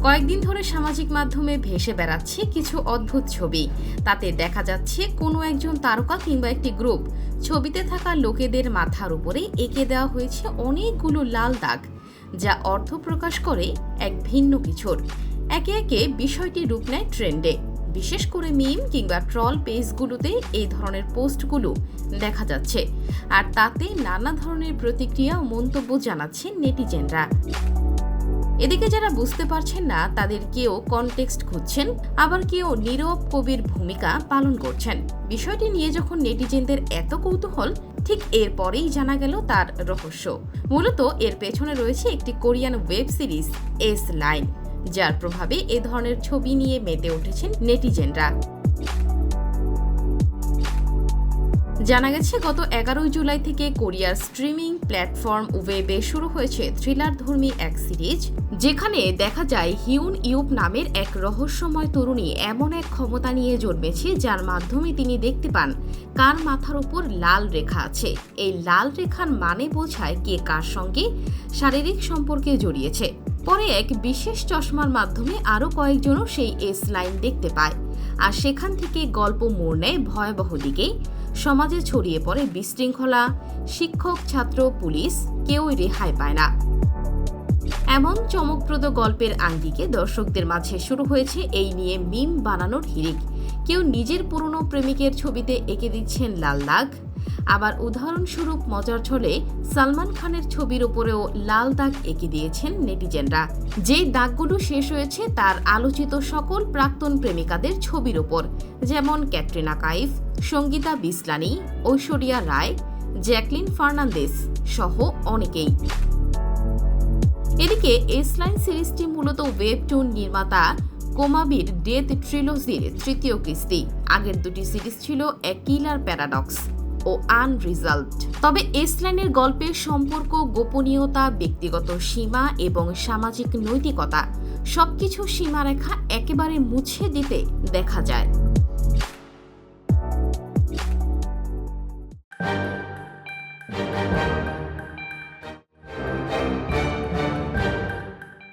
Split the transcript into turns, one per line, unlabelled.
কয়েকদিন ধরে সামাজিক মাধ্যমে ভেসে বেড়াচ্ছে কিছু অদ্ভুত ছবি। তাতে দেখা যাচ্ছে কোনো একজন তারকা কিংবা একটি গ্রুপ ছবিতে থাকা লোকেদের মাথার উপরে এঁকে দেওয়া হয়েছে অনেকগুলো লাল দাগ, যা অর্থ প্রকাশ করে এক ভিন্ন কিছুর। একে একে বিষয়টি রূপ নেয় ট্রেন্ডে। বিশেষ করে মিম কিংবা ট্রল পেজগুলোতে এই ধরনের পোস্টগুলো দেখা যাচ্ছে, আর তাতে নানা ধরনের প্রতিক্রিয়া ও মন্তব্য জানাচ্ছেন নেটিজেনরা। এদিকে যারা বুঝতে পারছেন না তাদের কেউ কনটেক্সট খুঁজছেন, আবার কেউ নীরব কবির ভূমিকা পালন করছেন। বিষয়টি নিয়ে যখন নেটিজেনদের এত কৌতূহল, ঠিক এরপরেই জানা গেল তার রহস্য। মূলত এর পেছনে রয়েছে একটি Korean web series S line, যার প্রভাবে এ ধরনের ছবি নিয়ে মেতে উঠেছেন নেটিজেনরা। জানা গেছে গত 11 জুলাই থেকে কোরিয়ার স্ট্রিমিং প্ল্যাটফর্ম ওয়েবে শুরু হয়েছে থ্রিলার ধর্মী এক সিরিজ, যেখানে দেখা যায় হিউন ইউপ নামের এক রহস্যময় তরুণী এমন এক ক্ষমতা নিয়ে জন্মেছে যার মাধ্যমে তিনি দেখতে পান কার মাথার উপর লাল রেখা আছে। এই লাল রেখার মানে বোঝায় কে কার সঙ্গে শারীরিক সম্পর্কে জড়িয়েছে। পরে এক বিশেষ চশমার মাধ্যমে আরও কয়েকজনও সেই এস লাইন দেখতে পায়, আর সেখান থেকে গল্প মোড় নেয় ভয়াবহ দিকে। সমাজে ছড়িয়ে পড়ে বিশৃঙ্খলা, শিক্ষক, ছাত্র, পুলিশ, কেউই রেহাই পায় না। এমন চমকপ্রদ গল্পের আঙ্গিকে দর্শকদের মাঝে শুরু হয়েছে এই নিয়ে মিম বানানোর হিড়িক। কেউ নিজের পুরনো প্রেমিকের ছবিতে এঁকে দিচ্ছেন লাল দাগ, আবার উদাহরণস্বরূপ মজার ছলে সালমান খানের ছবির উপরেও লাল দাগ এঁকে দিয়েছেন নেটিজেনরা। যে দাগগুলো শেষ হয়েছে তার আলোচিত সকল প্রাক্তন প্রেমিকাদের ছবির ওপর, যেমন ক্যাটরিনা কাইফ, সঙ্গীতা বিসলানি, ঐশ্বরিয়া রায়, জ্যাকলিন ফার্নান্দেস সহ অনেকেই। এদিকে এস লাইন সিরিজটি মূলত ওয়েবটুন নির্মাতা কোমাবির ডেথ ট্রিলজির তৃতীয় কিস্তি। আগের দুটি সিরিজ ছিল এ কিলার প্যারাডক্স ও আনরিজলভড। তবে এস লাইনের গল্পের সম্পর্ক, গোপনীয়তা, ব্যক্তিগত সীমা এবং সামাজিক নৈতিকতা সবকিছু সীমারেখা একেবারে মুছে দিতে দেখা যায়।